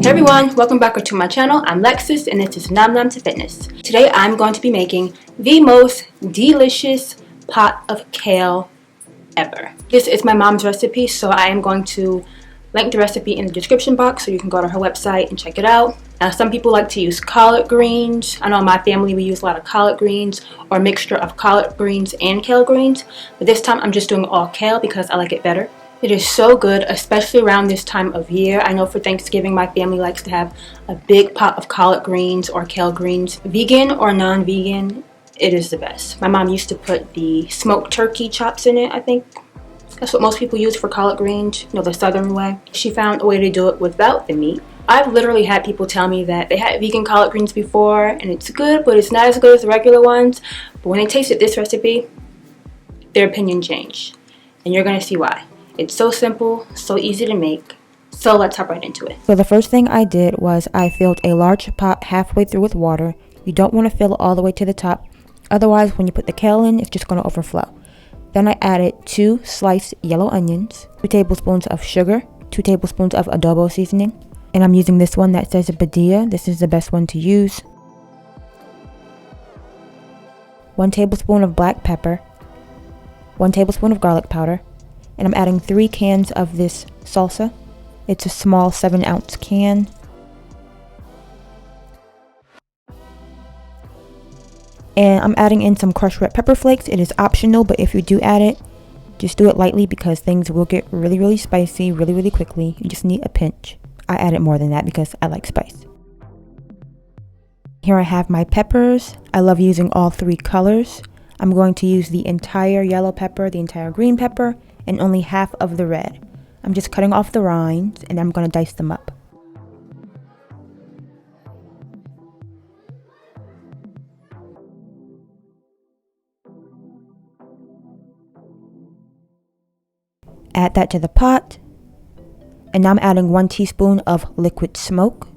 Hey everyone, welcome back to my channel. I'm Lexus and this is Nom Nom to Fitness. Today I'm going to be making the most delicious pot of kale ever. This is my mom's recipe, so I am going to link the recipe in the description box so you can go to her website and check it out. Now, some people like to use collard greens. I know in my family we use a lot of collard greens or a mixture of collard greens and kale greens, but this time I'm just doing all kale because I like it better. It is so good, especially around this time of year. I know for Thanksgiving my family likes to have a big pot of collard greens or kale greens. Vegan or non-vegan, it is the best. My mom used to put the smoked turkey chops in it, I think. That's what most people use for collard greens, you know, the southern way. She found a way to do it without the meat. I've literally had people tell me that they had vegan collard greens before and it's good, but it's not as good as the regular ones. But when they tasted this recipe, their opinion changed. And you're gonna see why. It's so simple, so easy to make. So let's hop right into it. So the first thing I did was I filled a large pot halfway through with water. You don't want to fill it all the way to the top. Otherwise, when you put the kale in, it's just going to overflow. Then I added 2 sliced yellow onions, 2 tablespoons of sugar, 2 tablespoons of adobo seasoning. And I'm using this one that says Badia. This is the best one to use. 1 tablespoon of black pepper, 1 tablespoon of garlic powder, and I'm adding 3 cans of this salsa. It's a small 7-ounce can. And I'm adding in some crushed red pepper flakes. It is optional, but if you do add it, just do it lightly because things will get really spicy really quickly. You just need a pinch. I added more than that because I like spice. Here I have my peppers. I love using all 3 colors. I'm going to use the entire yellow pepper, the entire green pepper, and only half of the red. I'm just cutting off the rinds and I'm going to dice them up. Add that to the pot. And now I'm adding 1 teaspoon of liquid smoke.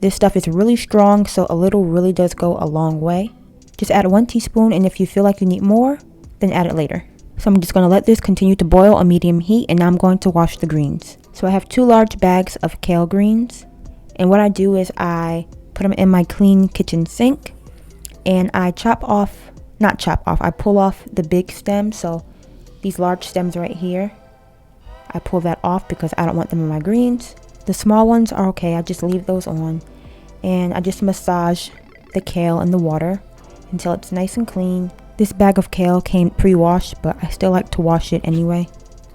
This stuff is really strong, so a little really does go a long way. Just add 1 teaspoon, and if you feel like you need more, then add it later. So I'm just going to let this continue to boil on medium heat, and now I'm going to wash the greens. So I have 2 large bags of kale greens, and what I do is I put them in my clean kitchen sink, and I I pull off the big stems. So these large stems right here, I pull that off because I don't want them in my greens. The small ones are okay, I just leave those on, and I just massage the kale in the water until it's nice and clean. This bag of kale came pre-washed, but I still like to wash it anyway.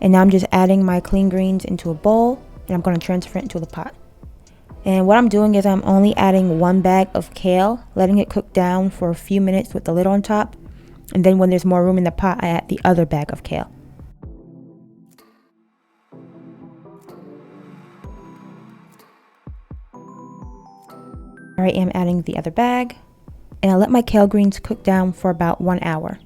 And now I'm just adding my clean greens into a bowl, and I'm going to transfer it into the pot. And what I'm doing is I'm only adding 1 bag of kale, letting it cook down for a few minutes with the lid on top. And then when there's more room in the pot, I add the other bag of kale. Alright, I'm adding the other bag. And I let my kale greens cook down for about 1 hour.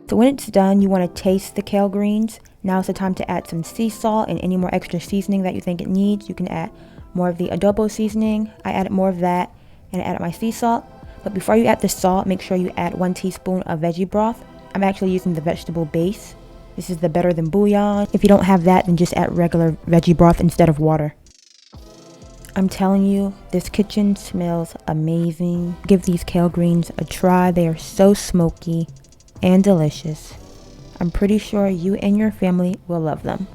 So when it's done, you want to taste the kale greens. Now is the time to add some sea salt and any more extra seasoning that you think it needs. You can add more of the adobo seasoning. I added more of that and I added my sea salt. But before you add the salt, make sure you add 1 teaspoon of veggie broth. I'm actually using the vegetable base. This is the better than bouillon. If you don't have that, then just add regular veggie broth instead of water. I'm telling you, this kitchen smells amazing. Give these kale greens a try. They are so smoky and delicious. I'm pretty sure you and your family will love them.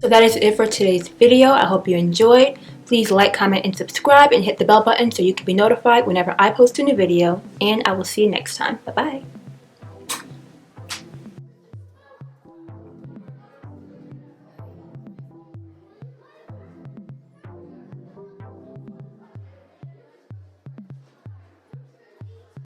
So that is it for today's video. I hope you enjoyed. Please like, comment, and subscribe and hit the bell button so you can be notified whenever I post a new video. And I will see you next time. Bye-bye.